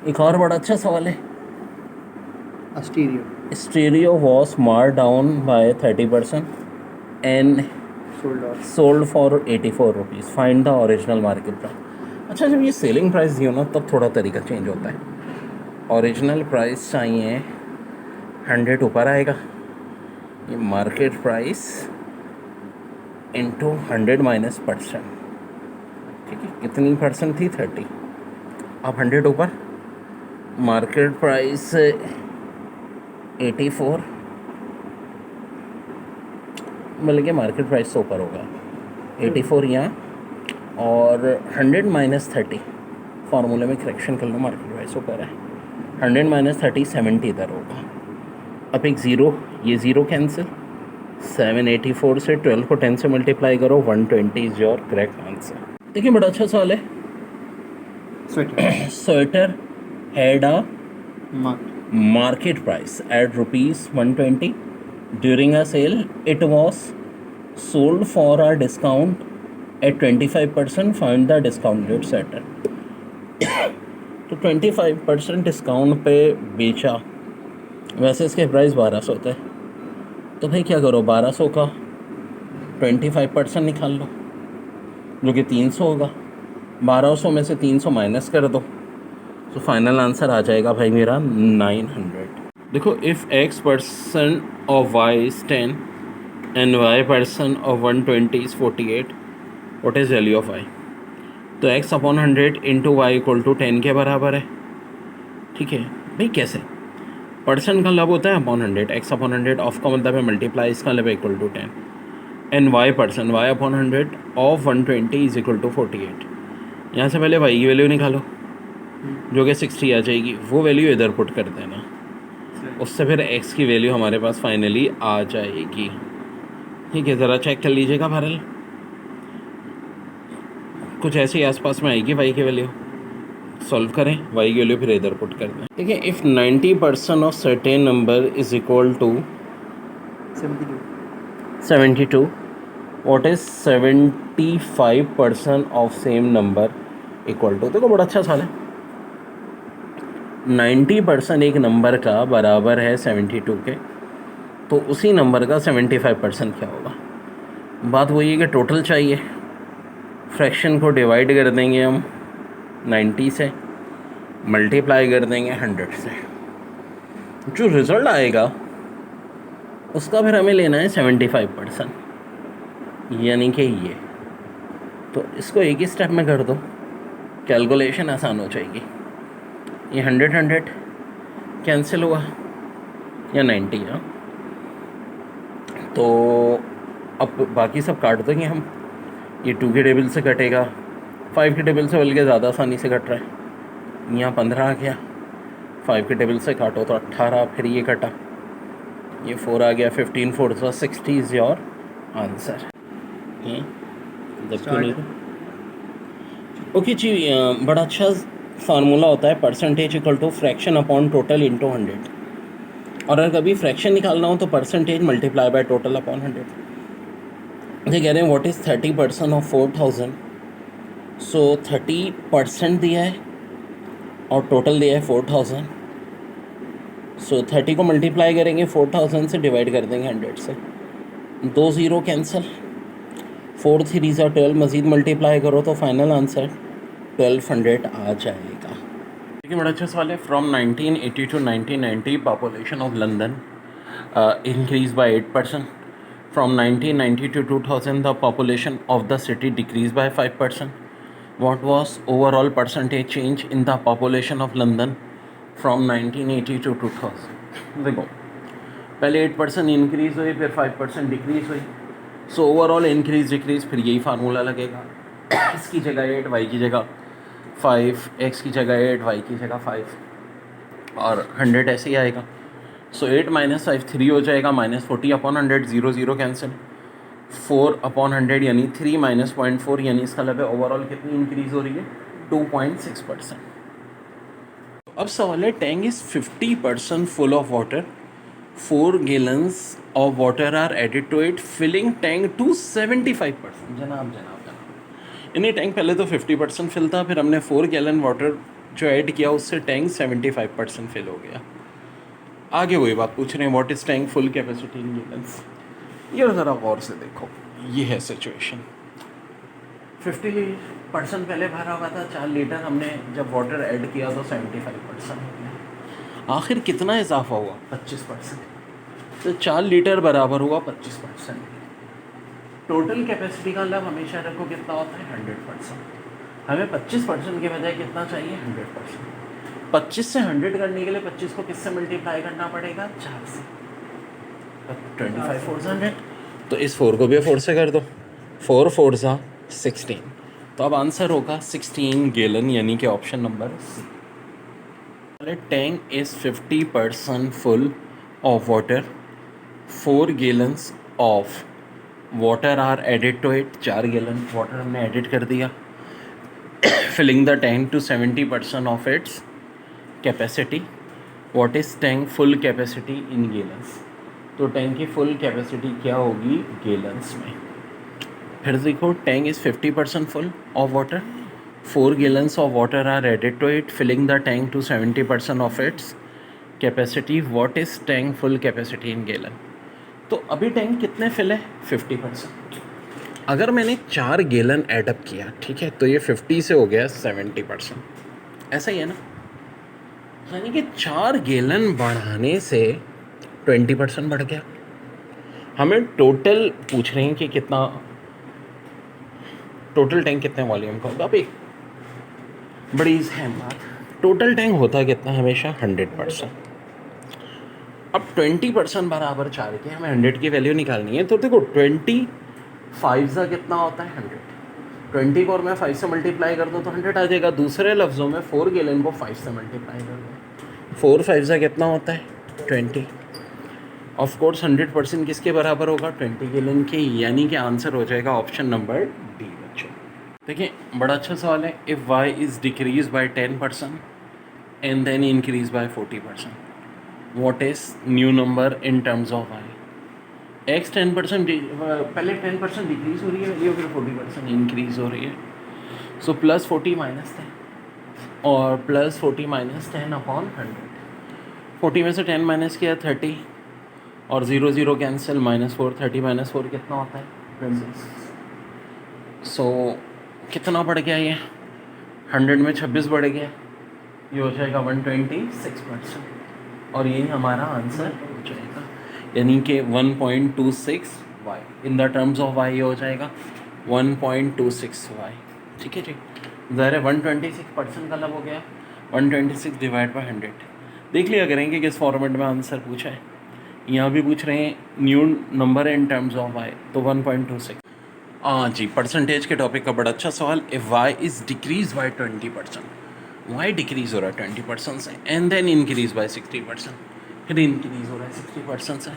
एक और बड़ा अच्छा सवाल है, Stereo. Stereo was mark down by 30% and Sold off. Sold for 84 rupees, find the original market price. अच्छा, जब ये सेलिंग प्राइस दियो ना तब थोड़ा तरीका चेंज होता है। ओरिजिनल प्राइस चाहिए 100 ऊपर आएगा, ये market price into 100 minus percent, ठीक है। कितनी परसेंट थी? 30। अब 100 ऊपर, मार्केट प्राइस 84, बल्कि मार्केट प्राइस से ऊपर होगा 84 यहाँ, और 100 माइनस 30, फार्मूले में करेक्शन कर लो, मार्केट प्राइस ऊपर है, 100 माइनस 30 70 इधर होगा। अब एक ज़ीरो, ये ज़ीरो कैंसिल, 784 से 12 को 10 से मल्टीप्लाई करो, 120 इज़ योर करेक्ट आंसर। देखिए बड़ा अच्छा सवाल है। Sweater. Sweater had a Marked. market price at rupees 120 during a sale. It was sold for a discount at 25%. Find the discounted setter. तो 25% डिस्काउंट पे बेचा, वैसे इसके प्राइस 1200 थे, तो भाई क्या करो, 1200 का 25% निकाल लो जो कि 300 होगा, 1200 में से 300 माइनस कर दो, तो फाइनल आंसर आ जाएगा भाई मेरा 900। देखो, if x% of y is 10 and y% of 120 is 48, what is value of y? तो x upon 100 into y equal to 10 के बराबर है, ठीक है भाई। कैसे? परसेंट का लब होता है अपॉन 100, x अपॉन 100 ऑफ का मतलब है मल्टीप्लाई, इसका लब equal to 10, and y% y upon 100 of 120 is equal to 48। यहाँ से पहले y की वैल्यू निकालो जो कि 60 आ जाएगी, वो वैल्यू इधर पुट कर देना, उससे फिर x की वैल्यू हमारे पास फाइनली आ जाएगी, ठीक है। ज़रा चेक कर लीजिएगा भरल, कुछ ऐसे ही आसपास में आएगी y की वैल्यू, सॉल्व करें, y की वैल्यू फिर इधर पुट कर दें। देखिए, if 90% of certain number is equal to 72. 72, what is 75% of same number equal to? देखो बड़ा अच्छा सवाल है। 90% एक नंबर का बराबर है 72 के, तो उसी नंबर का 75% क्या होगा? बात वही है कि टोटल चाहिए, फ्रैक्शन को डिवाइड कर देंगे हम 90 से, मल्टीप्लाई कर देंगे 100 से, जो रिज़ल्ट आएगा उसका फिर हमें लेना है 75%, यानी कि ये। तो इसको एक ही स्टेप में कर दो, कैलकुलेशन आसान हो जाएगी। ये 100 कैंसिल हुआ, या 90, हाँ। तो अब बाकी सब काट देंगे हम, ये 2 के टेबल से कटेगा, 5 के टेबल से बल्कि ज़्यादा आसानी से कट रहा है, यहाँ 15 आ गया, 5 के टेबल से काटो तो 18, फिर ये कटा, ये 4 आ गया, 15 4 60 इज़ योर आंसर। जब क्यों नहीं था? ओके जी, बड़ा अच्छा फार्मूला होता है percentage equal to fraction upon total into 100, और अगर कभी फ्रैक्शन निकालना हो तो percentage multiply by total upon 100। ये कह रहे हैं व्हाट इज़ 30% ऑफ 4000, सो 30% दिया है और टोटल दिया है 4000, सो 30 को मल्टीप्लाई करेंगे 4000 से, डिवाइड कर देंगे 100 से, 2 ज़ीरो कैंसिल, 4 3 ज़ा 12, मज़ीद मल्टीप्लाई करो तो फाइनल आंसर 1200 आ जाएगा। देखिए बड़ा अच्छा सवाल है। From 1980 to 1990 population of London increased by 8%. From 1990 to 2000 the population of the city decreased by 5%. What was overall percentage change in the population of London from 1980 to 2000? देखो, पहले 8% इंक्रीज़ हुई, फिर 5% डिक्रीज़ हुई, सो ओवरऑल इंक्रीज़ डिक्रीज़ फिर यही formula लगेगा, इसकी जगह 8, वाई की जगह 5, एक्स की जगह 8, वाई की जगह 5, और 100 ऐसे ही आएगा। सो 8 माइनस 5 3 हो जाएगा, माइनस 40 अपॉन 100, 0 0 कैंसिल, 4 अपॉन 100 यानी 3 माइनस 0.4, यानी इसका मतलब है ओवरऑल कितनी इंक्रीज़ हो रही है? 2.6%। अब सवाल है, tank is 50% full of water, 4 gallons of water are added to it, filling tank to 75%। जनाब, यानी टैंक पहले तो 50% फिल था, फिर हमने 4 गैलन वाटर जो ऐड किया उससे टैंक 75% फिल हो गया। आगे वही बात पूछ रहे हैं, what is tank full capacity in gallons. ये ज़रा गौर से देखो, ये है सिचुएशन। 50% पहले भरा हुआ था 4 लीटर, हमने जब वाटर ऐड किया तो 75% हो गया। आखिर कितना इजाफा हुआ? 25%। तो 4 लीटर बराबर हुआ 25%। टोटल कैपेसिटी का लाभ हमेशा रखो कितना होता है? 100%। हमें 25% के बजाय कितना चाहिए? 100%। 25 से 100 करने के लिए 25 को किससे मल्टीप्लाई करना पड़ेगा? 4 से। 25 4 100। तो इस 4 को भी 4 से कर दो, 4 4 सा 16। तो अब आंसर होगा 16 गैलन, यानी कि option number C. Tank is 50% full of water, 4 gallons of water are added to it. 4 gallon water हमने एडिट कर दिया, filling the tank to 70% of its capacity. What is tank full capacity in gallons? तो tank की full capacity क्या होगी gallons में? फिर देखो, tank is 50% full of water, 4 gallons of water are added to it, filling the tank to 70% of its capacity. What is tank full capacity in gallon? तो अभी tank कितने fill है? 50%। अगर मैंने 4 गैलन एडअप किया, ठीक है, तो ये 50 से हो गया 70%। ऐसा ही है ना? यानी कि 4 गैलन बढ़ाने से 20% बढ़ गया। हमें टोटल पूछ रहे हैं कि कितना टोटल टैंक कितने वॉल्यूम का होगा। अब एक बड़ी अहम बात, टोटल टैंक होता कितना? हमेशा 100%। अब 20% बराबर 4 के हमें 100 की वैल्यू निकालनी है। तो देखो 25 सा कितना होता है? 100। 20 को और मैं 5 से मल्टीप्लाई कर दूँ तो 100 आ जाएगा। दूसरे लफ्ज़ों में 4 गैलन को 5 से मल्टीप्लाई कर दो, 4 5 सा कितना होता है? 20। ऑफ कोर्स 100% किसके बराबर होगा? 20 गैलन के, यानी कि आंसर हो जाएगा ऑप्शन नंबर डी बच्चों। देखिए बड़ा अच्छा सवाल है। If y is decrease by 10% and then increase by 40%, what is new number in terms of y? x 10% पहले 10% डिक्रीज हो रही है वैल्यू, फिर 40% इंक्रीज हो रही है। सो प्लस 40 माइनस 10 और प्लस 40 माइनस 10 अपॉन 100। 40 में से 10 माइनस किया 30 और 0 0 कैंसिल, -4, 30 - 4 कितना होता है? 26। सो कितना बढ़ गया ये? 100 में 26 बढ़ गया, ये हो जाएगा 126% और यही हमारा आंसर हो जाएगा, यानी कि 1.26 y in the terms of y ये हो जाएगा 1.26 y। ठीक है जी, ज़ाहिर है 126% का लब हो गया, 126 डिवाइड बाई 100। देख लिया करेंगे किस फॉर्मेट में आंसर पूछा है। यहाँ भी पूछ रहे हैं new number in terms of y, तो 1.26। हाँ जी, परसेंटेज के टॉपिक का बड़ा अच्छा सवाल। If y is decrease bye 20%, y decrease हो रहा है 20% से एंड देन इंक्रीज बाय 60%, फिर इंक्रीज हो रहा है 60% से,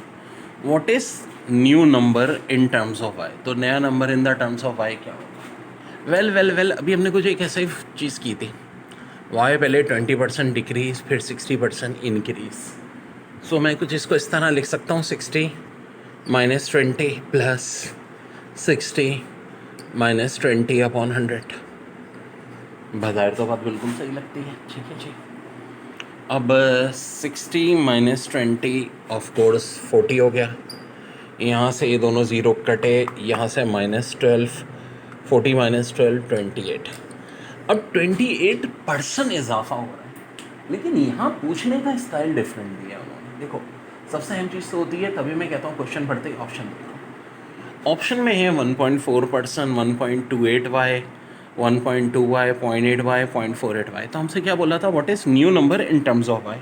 what is new number in terms of y? तो नया number in the terms of y क्या होगा? वेल अभी हमने कुछ एक ऐसा ही चीज़ की थी, y पहले 20% डिक्रीज, फिर 60% इंक्रीज। सो मैं कुछ इसको इस तरह लिख सकता हूँ, 60 - 20 प्लस 60 - 20 अपॉन 100। बाजार तो बात बिल्कुल सही लगती है। ठीक है जी, अब 60 - 20 ऑफ कोर्स 40 हो गया, यहाँ से ये दोनों ज़ीरो कटे, यहाँ से -12, 40 - 12 28। अब 28% इजाफा हो रहा है, लेकिन यहाँ पूछने का स्टाइल डिफरेंट दिया उन्होंने। देखो सबसे अहम चीज़ तो होती है, तभी मैं कहता हूँ क्वेश्चन पढ़ते ही ऑप्शन देखो। ऑप्शन में है 1.4%, 1.28y, 1.2y, 0.8y, 0.48y। तो हमसे क्या बोला था, what is new number in terms of y?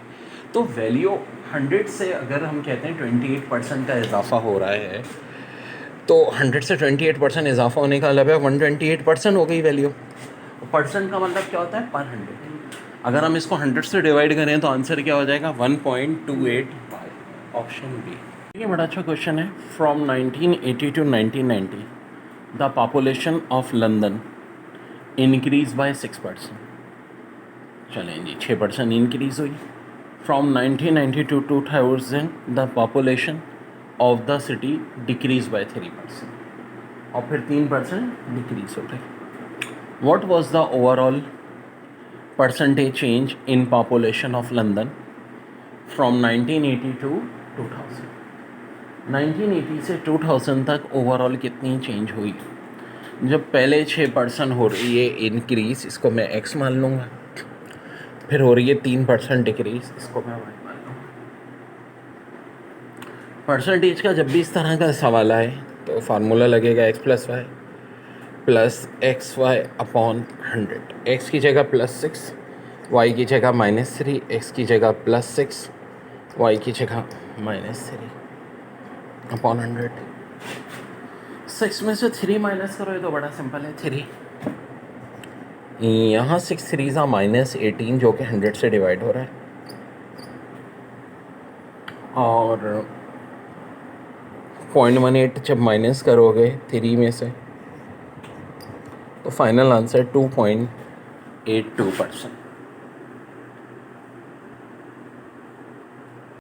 तो वैल्यू 100 से अगर हम कहते हैं 28% का इजाफा हो रहा है, तो 100 से 28% इजाफा होने का मतलब है 128% हो गई वैल्यू। परसेंट का मतलब क्या होता है? पर 100। अगर हम इसको 100 से डिवाइड करें तो आंसर क्या हो जाएगा? 1.28y, option B. ये बड़ा अच्छा क्वेश्चन है। From 1980 to 1990 the population of London increase by 6%। चलें जी, 6% इंक्रीज हुई। From 1990 to 2000 the population of the city decrease by 3% और फिर 3% डिक्रीज हो गई। What was the overall percentage change in population of London from 1980 to 2000। 1980 से 2000 तक overall कितनी चेंज हुई? जब पहले 6% हो रही है इंक्रीज़, इसको मैं x मान लूँगा, फिर हो रही है 3% डिक्रीज़, इसको मैं y मान लूँगा। परसेंटेज का जब भी इस तरह का सवाल आए तो फार्मूला लगेगा x plus y plus x y upon 100। x की जगह +6, y की जगह -3, x की जगह +6, y की जगह -3 अपॉन 100। 6 में से 3 माइनस करो, ये तो बड़ा सिंपल है, 3। यहाँ 6 3 -18 जो कि 100 से डिवाइड हो रहा है, और 0.18 जब माइनस करोगे 3 में से तो फाइनल आंसर 2.82%।